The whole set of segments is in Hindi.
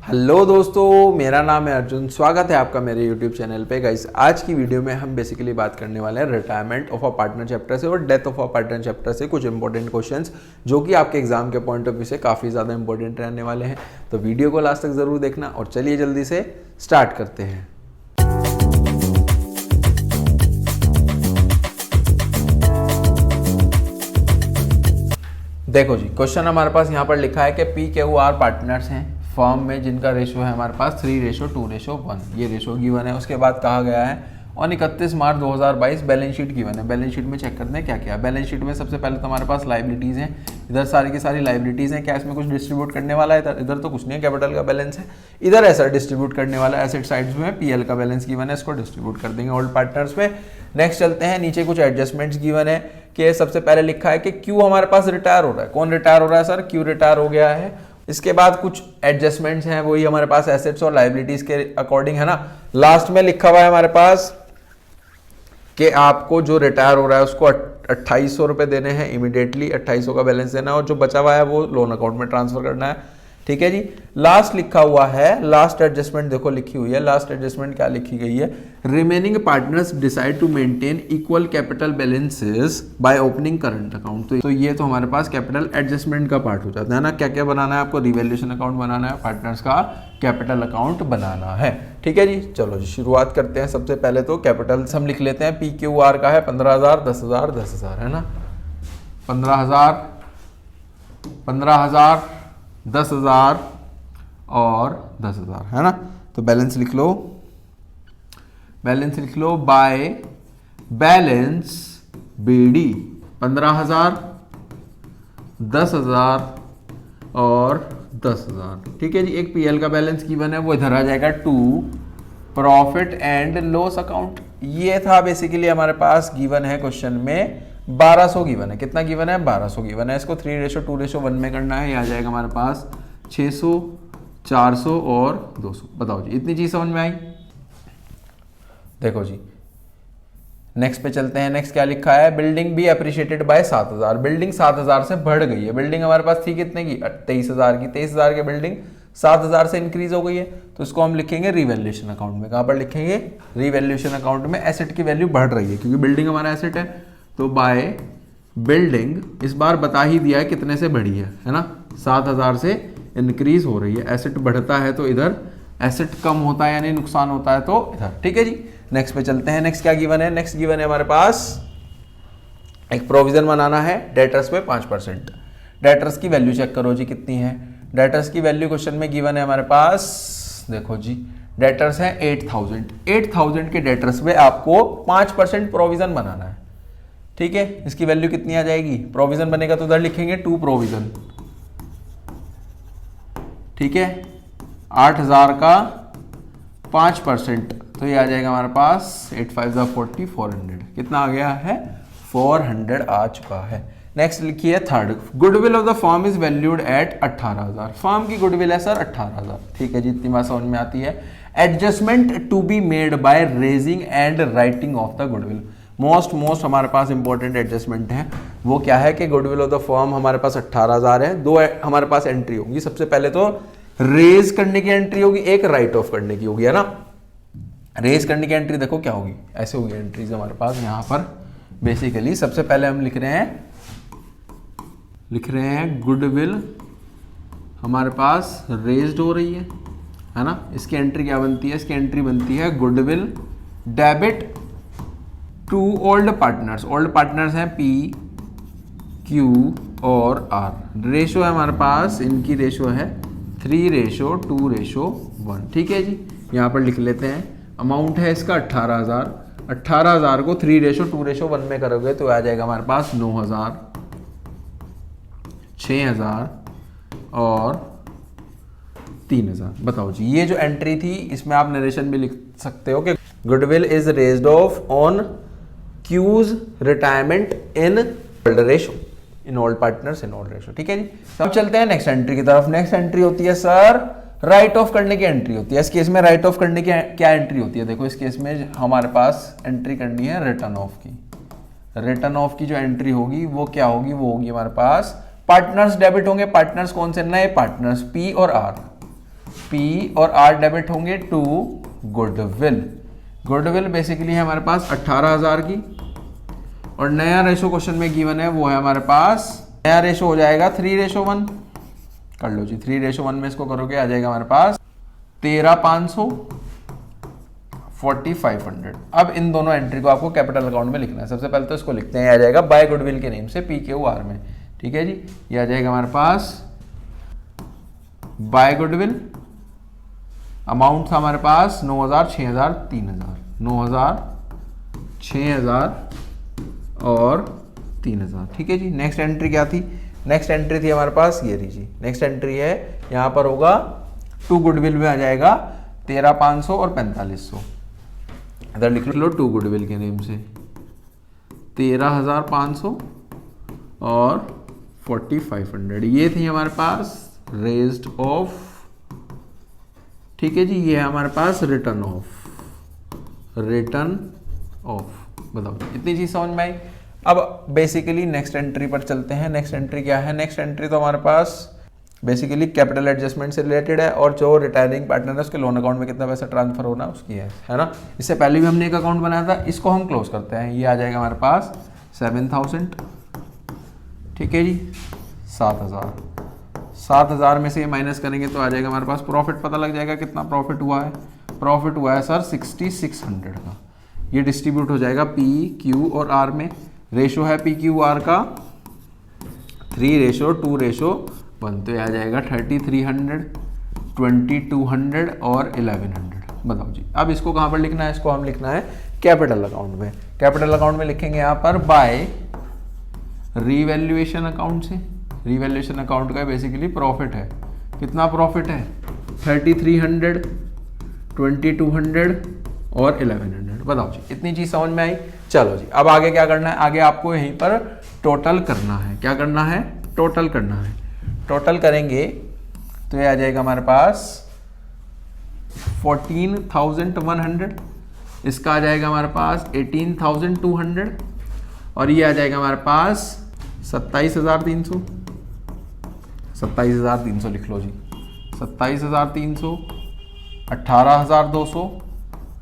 हेलो दोस्तों, मेरा नाम है अर्जुन। स्वागत है आपका मेरे यूट्यूब चैनल पे। गाइस, आज की वीडियो में हम बेसिकली बात करने वाले हैं retirement of a partner chapter से और death of a partner chapter से कुछ इंपॉर्टेंट क्वेश्चंस जो कि आपके एग्जाम के पॉइंट ऑफ व्यू से काफ़ी ज़्यादा इंपॉर्टेंट रहने वाले हैं। तो वीडियो को लास्ट तक ज़रूर देखना और चलिए जल्दी से स्टार्ट करते हैं। देखो जी, क्वेश्चन हमारे पास यहाँ पर लिखा है कि PQR पार्टनर्स हैं फर्म में जिनका रेशो है हमारे पास 3:2:1। ये रेशो गिवन है। उसके बाद कहा गया है on 31 March 2022 balance sheet given है। बैलेंस शीट में चेक करते हैं क्या क्या। बैलेंस शीट में सबसे पहले तो हमारे पास लाइबिलिटीज़ हैं। इधर सारी की सारी लाइबिलिटीज़ हैं। क्या इसमें कुछ डिस्ट्रीब्यूट करने वाला है? इधर तो कुछ नहीं है, कैपिटल का बैलेंस है। इधर ऐसा डिस्ट्रीब्यूट करने वाला है। एसेट साइड्स में PL का बैलेंस गिवन है, इसको डिस्ट्रीब्यूट कर देंगे ओल्ड पार्टनर्स में। नेक्स्ट चलते हैं, नीचे कुछ एडजस्टमेंट्स गिवन है कि सबसे पहले लिखा है कि क्यू हमारे पास रिटायर हो रहा है। कौन रिटायर हो रहा है सर? क्यू रिटायर हो गया है। इसके बाद कुछ एडजस्टमेंट्स हैं, वही हमारे पास एसेट्स और लाइबिलिटीज के अकॉर्डिंग है ना। लास्ट में लिखा हुआ है हमारे पास कि आपको जो रिटायर हो रहा है उसको 2800 रुपये देने हैं इमीडिएटली, 2800 का बैलेंस देना है और जो बचा हुआ है वो लोन अकाउंट में ट्रांसफर करना है। ठीक है जी। लास्ट लिखा हुआ है, लास्ट एडजस्टमेंट देखो लिखी हुई है। लास्ट एडजस्टमेंट क्या लिखी गई है? Remaining partners decide to maintain equal capital balances by opening current account. तो ये तो हमारे पास कैपिटल एडजस्टमेंट का पार्ट हो जाता है ना। क्या क्या बनाना है आपको? रिवैल्यूएशन अकाउंट बनाना है, पार्टनर्स का कैपिटल अकाउंट बनाना है। ठीक है जी। चलो जी, शुरुआत करते हैं। सबसे पहले तो कैपिटल हम लिख लेते हैं। PQR का है 15,000, 10,000, 10,000 है ना। 15,000, 15,000, 10,000 और 10,000 है ना। तो बैलेंस लिख लो, बैलेंस लिख लो बाय बैलेंस BD 15,000, 10,000 और 10,000। ठीक है जी। एक PL का बैलेंस गिवन है, वो इधर आ जाएगा to profit and loss account. ये था बेसिकली हमारे पास गिवन है क्वेश्चन में 1200 गिवन है। कितना गिवन है? 1200 गिवन है। इसको 3:2:1 में करना है। ये आ जाएगा हमारे पास 600, 400 और 200। बताओ जी, इतनी चीज समझ में आई? देखो जी, नेक्स्ट पे चलते हैं। नेक्स्ट क्या लिखा है? बिल्डिंग भी अप्रिशिएटेड बाय 7,000। बिल्डिंग 7,000 से बढ़ गई है। बिल्डिंग हमारे पास थी कितने की? 23,000 की। 23,000 की बिल्डिंग 7,000 से इंक्रीज हो गई है, तो इसको हम लिखेंगे रिवैल्यूएशन अकाउंट में। कहाँ पर लिखेंगे? रिवैल्यूएशन अकाउंट में। एसेट की वैल्यू बढ़ रही है क्योंकि बिल्डिंग हमारा एसेट है, तो बाय बिल्डिंग इस बार बता ही दिया है कितने से बढ़ी है ना। 7,000 से इंक्रीज हो रही है। एसेट बढ़ता है तो इधर, एसेट कम होता है यानी नुकसान होता है तो इधर। ठीक है जी। नेक्स्ट पे चलते हैं। नेक्स्ट क्या गिवन है? नेक्स्ट गिवन है हमारे पास एक प्रोविजन बनाना है डेटर्स पे 5%। डेटर्स की वैल्यू चेक करो जी कितनी है। डेटर्स की वैल्यू क्वेश्चन में गिवन है हमारे पास। देखो जी, डेटर्स है 8,000। 8,000 के डेटर्स पे आपको 5% प्रोविजन बनाना है। ठीक है। इसकी वैल्यू कितनी आ जाएगी? प्रोविजन बनेगा तो उधर लिखेंगे टू प्रोविजन। ठीक है। 8,000 का 5%, तो ये आ जाएगा हमारे पास 8×5=40, 400। कितना आ गया है? 400 आ चुका है। नेक्स्ट लिखिए third, goodwill of the firm is valued at 18,000। Firm की गुडविल है सर 18,000। ठीक है जी, इतनी बात समझ में आती है। Adjustment to be made by raising and writing off the goodwill. Most हमारे पास इंपॉर्टेंट एडजस्टमेंट है। वो क्या है कि गुडविल ऑफ द फर्म हमारे पास 18,000 है। दो हमारे पास एंट्री होगी। सबसे पहले तो रेज करने की एंट्री होगी, एक राइट ऑफ करने की होगी, है ना। रेज करने की एंट्री देखो क्या होगी, ऐसे होगी एंट्रीज हमारे पास। यहां पर बेसिकली सबसे पहले हम लिख रहे हैं गुडविल हमारे पास रेज्ड हो रही है ना। इसकी एंट्री क्या बनती है? इसकी एंट्री बनती है goodwill debit to old partners. Old partners हैं P, Q और R। रेशो है हमारे पास, इनकी रेशो है 3:2:1। ठीक है जी। यहाँ पर लिख लेते हैं। अमाउंट है इसका 18,000। 18,000 को 3:2:1 में करोगे तो आ जाएगा हमारे पास 9,000, 6,000 और 3,000। बताओ जी, ये जो एंट्री थी इसमें आप नरेशन भी लिख सकते हो कि goodwill is raised off on Q's retirement in old ratio, in old partners in old ratio. ठीक है जी। अब चलते हैं नेक्स्ट एंट्री की तरफ। नेक्स्ट एंट्री होती है सर राइट ऑफ करने की एंट्री होती है। इस केस में राइट ऑफ करने की क्या एंट्री होती है? देखो, इस केस में हमारे पास एंट्री करनी है रिटर्न ऑफ की। रिटर्न ऑफ की जो एंट्री होगी वो क्या होगी? वो होगी हमारे पास पार्टनर्स डेबिट होंगे। पार्टनर्स कौन से? नए पार्टनर्स P और R। पी और आर डेबिट होंगे टू गुडविल। गुडविल बेसिकली है हमारे पास 18,000 की, और नया रेशो क्वेश्चन में गिवन है वो है हमारे पास, नया रेशो हो जाएगा 3:1। कर लो जी, 3:1 में इसको करोगे आ जाएगा हमारे पास 13,500 4,500। अब इन दोनों एंट्री को आपको कैपिटल अकाउंट में लिखना है। सबसे पहले तो इसको लिखते हैं, आ जाएगा बाय गुडविल के नेम से PQR में। ठीक है जी, ये आ जाएगा हमारे पास बाय गुडविल। अमाउंट था हमारे पास 9,000, 6,000, 3,000, 9,000, 6,000 और 3,000। ठीक है जी, नेक्स्ट एंट्री क्या थी? नेक्स्ट एंट्री थी हमारे पास ये रही जी। नेक्स्ट एंट्री है यहां पर होगा टू गुडविल में आ जाएगा 13,500 और 4,500। इधर लिख लो टू गुडविल के नेम से 13,500 और 4,500। ये थी हमारे पास रेज्ड ऑफ। ठीक है जी, ये है हमारे पास रिटर्न ऑफ। रिटर्न ऑफ, बताओ इतनी चीज समझ में आई। अब बेसिकली नेक्स्ट एंट्री पर चलते हैं। नेक्स्ट एंट्री क्या है? नेक्स्ट एंट्री तो हमारे पास बेसिकली कैपिटल एडजस्टमेंट से रिलेटेड है, और जो रिटायरिंग पार्टनर है उसके लोन अकाउंट में कितना पैसा ट्रांसफर होना उसकी है ना। इससे पहले भी हमने एक अकाउंट बनाया था, इसको हम क्लोज करते हैं। ये आ जाएगा हमारे पास 7,000। ठीक है जी, 7,000। 7,000 में से ये माइनस करेंगे तो आ जाएगा हमारे पास प्रॉफिट। पता लग जाएगा कितना प्रॉफिट हुआ है। प्रॉफिट हुआ है सर 6,600 का। ये डिस्ट्रीब्यूट हो जाएगा P, Q और R में। रेशो है PQR का 3:2:1, तो ये आ जाएगा 3,300, 2,200 और 1,100। बताओ जी, अब इसको कहाँ पर लिखना है? इसको हम लिखना है कैपिटल अकाउंट में। कैपिटल अकाउंट में लिखेंगे यहाँ पर बाय रीवैल्यूएशन अकाउंट से। रीवैल्यूएशन अकाउंट का बेसिकली प्रॉफिट है। कितना प्रॉफिट है? 3,300, 2,200 और 1,100। बताओ जी, इतनी चीज समझ में आई। चलो जी, अब आगे क्या करना है? आगे आपको यहीं पर टोटल करना है। क्या करना है? टोटल करना है। टोटल करेंगे तो ये आ जाएगा हमारे पास 14,100। इसका आ जाएगा हमारे पास 18,200, और ये आ जाएगा हमारे पास 27,300। 27,300 लिख लो जी। 27,300, 18,200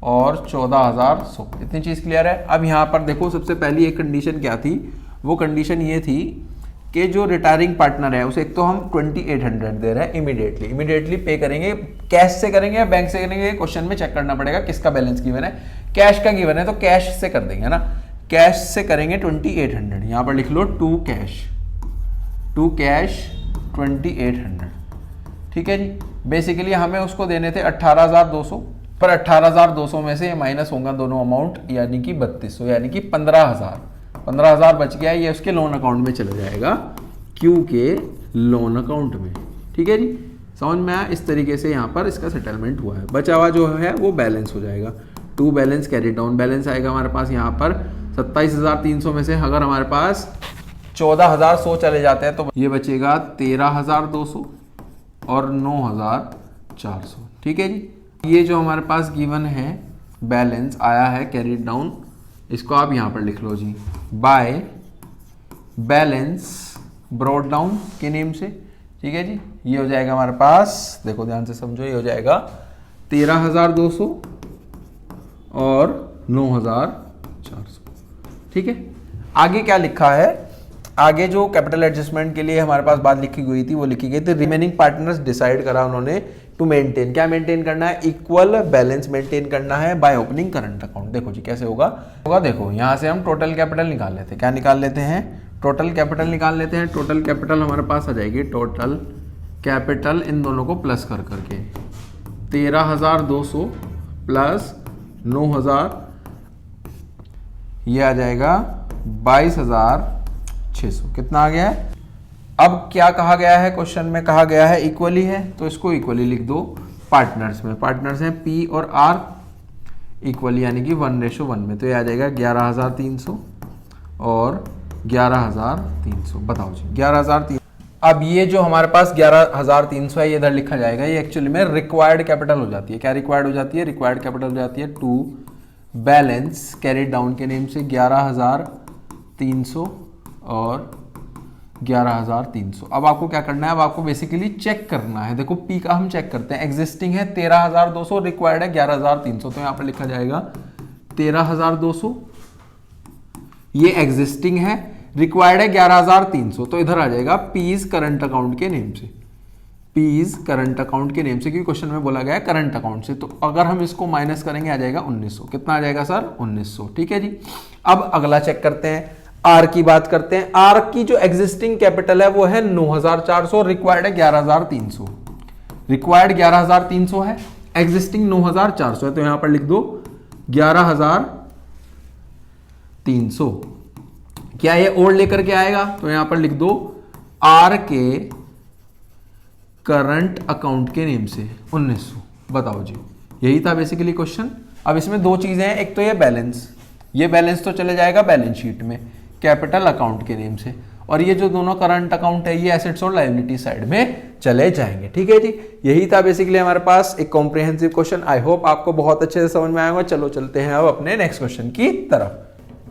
और 14,100। इतनी चीज क्लियर है। अब यहाँ पर देखो, सबसे पहली एक कंडीशन क्या थी? वो कंडीशन ये थी कि जो रिटायरिंग पार्टनर है उसे एक तो हम 2,800 दे रहे हैं इमीडिएटली पे करेंगे। कैश से करेंगे या बैंक से करेंगे? क्वेश्चन में चेक करना पड़ेगा किसका बैलेंस गिवन है। कैश का गिवन है तो कैश से कर देंगे ना। कैश से करेंगे 2,800। यहाँ पर लिख लो टू कैश 2,800। ठीक है जी, बेसिकली हमें उसको देने थे 18,200, पर 18,200 में से ये माइनस होगा दोनों अमाउंट, यानी कि 3,200, यानी कि 15,000 बच गया। ये उसके लोन अकाउंट में चला जाएगा, क्यू के लोन अकाउंट में। ठीक है जी, समझ में आया? इस तरीके से यहाँ पर इसका सेटलमेंट हुआ है। बचा हुआ जो है वो बैलेंस हो जाएगा। To balance carry down. Balance आएगा हमारे पास यहाँ पर 27,300 में से अगर हमारे पास 14,100 चले जाते हैं तो ये बचेगा 13,200 और 9,400। ठीक है जी, ये जो हमारे पास गिवन है बैलेंस आया है कैरीड डाउन, इसको आप यहाँ पर लिख लो जी बाय बैलेंस ब्रॉड डाउन के नेम से। ठीक है जी, ये हो जाएगा हमारे पास, देखो ध्यान से समझो, ये हो जाएगा 13,200 और 9,400। ठीक है, आगे क्या लिखा है? आगे जो कैपिटल एडजस्टमेंट के लिए हमारे पास बात लिखी गई थी वो लिखी गई थी रिमेनिंग पार्टनर्स डिसाइड करा उन्होंने टू मेंटेन। क्या मेंटेन करना है? इक्वल बैलेंस मेंटेन करना है बाय ओपनिंग करंट अकाउंट। देखो जी कैसे होगा। देखो यहाँ से हम टोटल कैपिटल निकाल लेते हैं। क्या निकाल लेते हैं? टोटल कैपिटल निकाल लेते हैं। टोटल कैपिटल हमारे पास आ जाएगी, टोटल कैपिटल इन दोनों को प्लस कर करके 13,200 प्लस 9,000, ये आ जाएगा 22,600। कितना आ गया है? अब क्या कहा गया है? क्वेश्चन में कहा गया है इक्वली है, तो इसको इक्वली लिख दो पार्टनर्स में। पार्टनर्स हैं P और R इक्वली, यानी कि 1:1 में। तो ये आ जाएगा 11,300 और 11,300। बताओ जी 11,300। अब ये जो हमारे पास 11,300 है ये इधर लिखा जाएगा। ये एक्चुअली में रिक्वायर्ड कैपिटल हो जाती है। क्या रिक्वायर्ड हो जाती है? रिक्वायर्ड कैपिटल हो जाती है टू बैलेंस कैरिड डाउन के नेम से 11,300 और 11,300। अब आपको क्या करना है, अब आपको बेसिकली चेक करना है। देखो पी का हम चेक करते हैं, एग्जिस्टिंग है 13,200, रिक्वायर्ड है 11,300, तो यहाँ पर लिखा जाएगा 13,200, ये एग्जिस्टिंग है, रिक्वायर्ड है 11,300, तो इधर आ जाएगा पीज करंट अकाउंट के नेम से, पीज करंट अकाउंट के नेम से, क्योंकि क्वेश्चन में बोला गया है करंट अकाउंट से। तो अगर हम इसको माइनस करेंगे आ जाएगा 1900। कितना आ जाएगा सर? 1900। ठीक है जी। अब अगला चेक करते हैं, आर की बात करते हैं। आर की जो एग्जिस्टिंग कैपिटल है वो है 9,400, रिक्वायर्ड है 11,300, रिक्वायर्ड 11,300 है, एग्जिस्टिंग 9,400 है, तो यहां पर लिख दो 11,300। क्या ये और लेकर के आएगा? तो यहां पर लिख दो आर के करंट अकाउंट के नेम से 1900। बताओ जी, यही था बेसिकली क्वेश्चन। अब इसमें दो चीजें हैं, एक तो ये बैलेंस तो चले जाएगा बैलेंस शीट में कैपिटल अकाउंट के नेम से, और ये जो दोनों करंट अकाउंट है ये एसेट्स और लायबिलिटी साइड में चले जाएंगे। ठीक है जी, यही था बेसिकली हमारे पास एक कॉम्प्रिहेंसिव क्वेश्चन। आई होप आपको बहुत अच्छे से समझ में आएगा। चलो चलते हैं अब अपने नेक्स्ट क्वेश्चन की तरफ।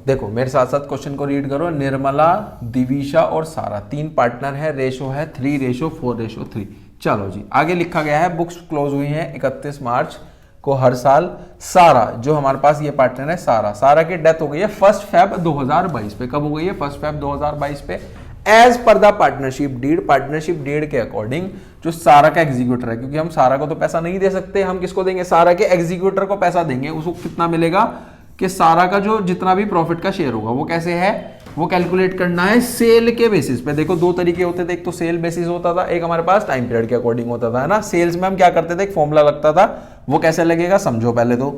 देखो मेरे साथ साथ क्वेश्चन को रीड करो। निर्मला, दिविशा और सारा 3 पार्टनर है, रेशो है 3:4:3। चलो जी, आगे लिखा गया है बुक्स क्लोज हुई हैं 31 मार्च को हर साल। सारा जो हमारे पास ये पार्टनर है, सारा की डेथ हो गई है 1 फेब 2022 पे। कब हो गई है? 1 फेब 2022 पे। As per the partnership deed के अकॉर्डिंग जो सारा का एग्जीक्यूटर है, क्योंकि हम सारा को तो पैसा नहीं दे सकते, हम किसको देंगे? सारा के एग्जीक्यूटर को पैसा देंगे। उसको कितना मिलेगा कि सारा का जो जितना भी प्रॉफिट का शेयर होगा वो कैसे है, वो कैलकुलेट करना है सेल के बेसिस पे। देखो दो तरीके होते थे, एक तो सेल बेसिस होता था, एक हमारे पास टाइम पीरियड के अकॉर्डिंग होता था, है ना। सेल्स में हम क्या करते थे, एक फॉर्मूला लगता था, वो कैसे लगेगा समझो। पहले तो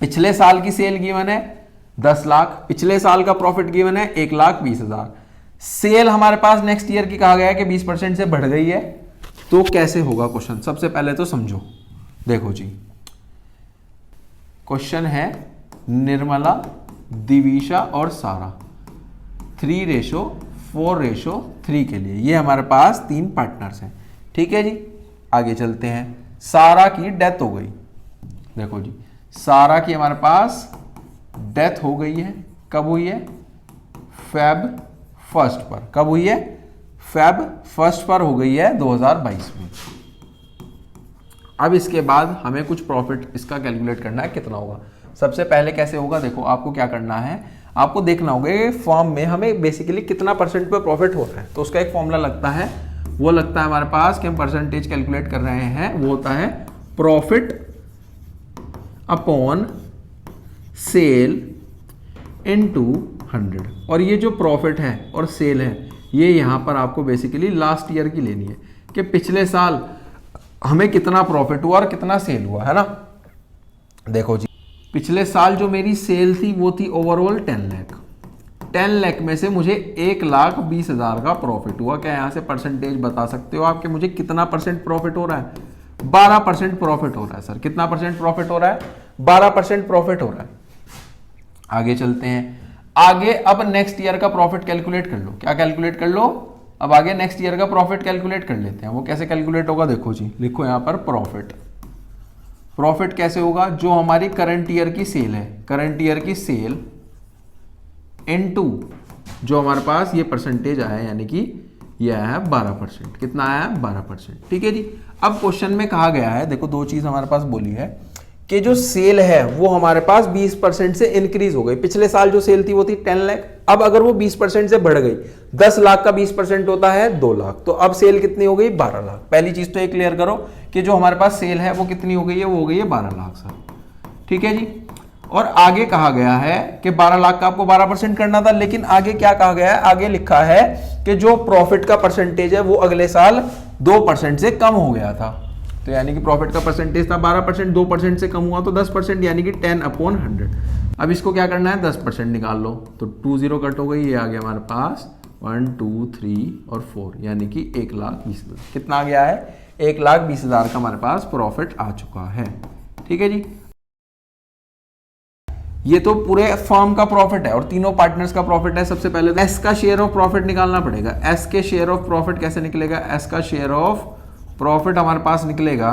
पिछले साल की सेल गिवन है 10 लाख, पिछले साल का प्रॉफिट गिवन है 1,20,000। सेल हमारे पास नेक्स्ट ईयर की कहा गया है कि 20% से बढ़ गई है, तो कैसे होगा क्वेश्चन? सबसे पहले तो समझो। देखो जी, क्वेश्चन है निर्मला, दिविशा और सारा 3:4:3 के लिए, ये हमारे पास 3 पार्टनर्स हैं। ठीक है जी, आगे चलते हैं। सारा की डेथ हो गई। देखो जी, सारा की हमारे पास डेथ हो गई है। कब हुई है? फेब 1 पर। कब हुई है? फेब 1 पर हो गई है 2022 में। अब इसके बाद हमें कुछ प्रॉफिट इसका कैलकुलेट करना है, कितना होगा। सबसे पहले कैसे होगा, देखो आपको क्या करना है, आपको देखना होगा फॉर्म में हमें बेसिकली कितना परसेंट पे प्रॉफिट हो रहा है। तो उसका एक फॉर्मूला लगता है, वो लगता है हमारे पास कि हम परसेंटेज कैलकुलेट कर रहे हैं, वो होता है प्रॉफिट अपॉन सेल इनटू 100। और ये जो प्रॉफिट है और सेल है, ये यहां पर आपको बेसिकली लास्ट ईयर की लेनी है कि पिछले साल हमें कितना प्रॉफिट हुआ और कितना सेल हुआ, है ना। देखो जी, पिछले साल जो मेरी सेल थी वो थी ओवरऑल 10 लाख। 10 लाख में से मुझे 1,20,000 का प्रॉफिट हुआ। क्या यहां से परसेंटेज बता सकते हो आप कि मुझे कितना परसेंट प्रॉफिट हो रहा है? 12% प्रॉफिट हो रहा है सर। कितना परसेंट प्रॉफिट हो रहा है? 12% प्रॉफिट हो रहा है। आगे चलते हैं। आगे अब नेक्स्ट ईयर का प्रॉफिट कैलकुलेट कर लो। क्या कैलकुलेट कर लो? अब आगे नेक्स्ट ईयर का प्रॉफिट कैलकुलेट कर लेते हैं। वो कैसे कैलकुलेट होगा? देखो जी, लिखो यहां पर प्रॉफिट कैसे होगा? जो हमारी करंट ईयर की सेल है, करंट ईयर की सेल इनटू जो हमारे पास ये परसेंटेज आया है, यानी कि ये आया है 12%। कितना आया है? 12%। ठीक है जी। अब क्वेश्चन में कहा गया है, देखो दो चीज हमारे पास बोली है कि जो सेल है वो हमारे पास 20% से इंक्रीज हो गई। पिछले साल जो सेल थी वो थी 10 लाख, अब अगर वो 20% से बढ़ गई, 10 लाख का 20% होता है 2 लाख, तो अब सेल कितनी हो गई? 12 लाख। पहली चीज तो ये क्लियर करो कि जो हमारे पास सेल है वो कितनी हो गई है? वो हो गई है 12 लाख सर। ठीक है जी। और आगे कहा गया है कि 12 लाख का आपको 12% करना था, लेकिन आगे क्या कहा गया है? आगे लिखा है कि जो प्रॉफिट का परसेंटेज है वो अगले साल 2% से कम हो गया था। तो यानी कि प्रॉफिट का परसेंटेज था 12%, 2% से कम हुआ तो 10%, यानी कि 10/100। अब इसको क्या करना है? 10% निकाल लो, तो 20 कट हो गई, ये आ गया हमारे पास 1 2 3 और 4, यानी कि 1,20,000। कितना आ गया है? 1,20,000 का हमारे पास प्रॉफिट आ चुका है। ठीक है जी। ये तो पूरे फर्म का प्रॉफिट है और तीनों पार्टनर्स का प्रॉफिट है। सबसे पहले एस का शेयर ऑफ प्रॉफिट निकालना पड़ेगा। एस के शेयर ऑफ प्रॉफिट कैसे निकलेगा? एस का शेयर ऑफ प्रॉफिट हमारे पास निकलेगा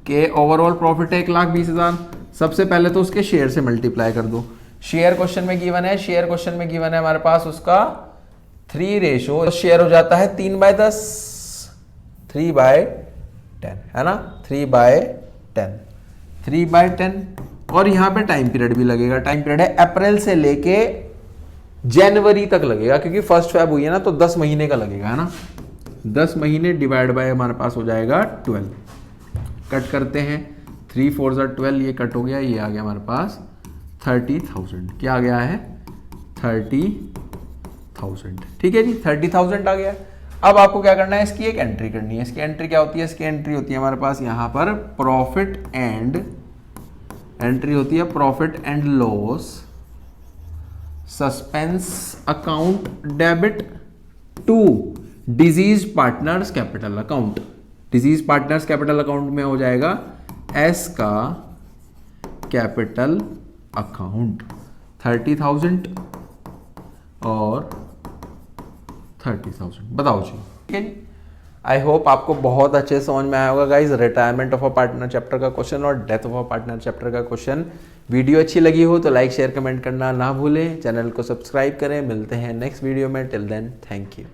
कि ओवरऑल प्रॉफिट है 1,20,000। सबसे पहले तो उसके शेयर से मल्टीप्लाई कर दो। शेयर क्वेश्चन में गिवन है, शेयर क्वेश्चन में गिवन है हमारे पास उसका 3 रेशो शेयर हो जाता है 3/10, 3/10 है ना, 3/10, 3/10। और यहाँ पे टाइम पीरियड भी लगेगा, टाइम पीरियड है अप्रैल से लेके जनवरी तक लगेगा, क्योंकि 1 Feb हुई है ना, तो 10 महीने का लगेगा, है ना। 10 महीने डिवाइड बाय हमारे पास हो जाएगा 12। कट करते हैं, 3 4 12, ये कट हो गया, ये आ गया हमारे पास 30,000। क्या आ गया है? 30,000। ठीक है जी, 30,000 आ गया। अब आपको क्या करना है, इसकी एक एंट्री करनी है। इसकी एंट्री क्या होती है? इसकी एंट्री होती है हमारे पास यहाँ पर प्रॉफिट एंड, एंट्री होती है profit and loss suspense account debit to deceased partners capital account. Deceased partners capital account में हो जाएगा एस का कैपिटल अकाउंट 30,000 और 30,000। बताओ जी, ठीक है जी। आई होप आपको बहुत अच्छे से समझ में आया होगा guys, retirement of a partner chapter का क्वेश्चन और death of a partner chapter का क्वेश्चन। वीडियो अच्छी लगी हो तो लाइक शेयर कमेंट करना ना भूलें, चैनल को सब्सक्राइब करें। मिलते हैं नेक्स्ट वीडियो में, टिल देन थैंक यू।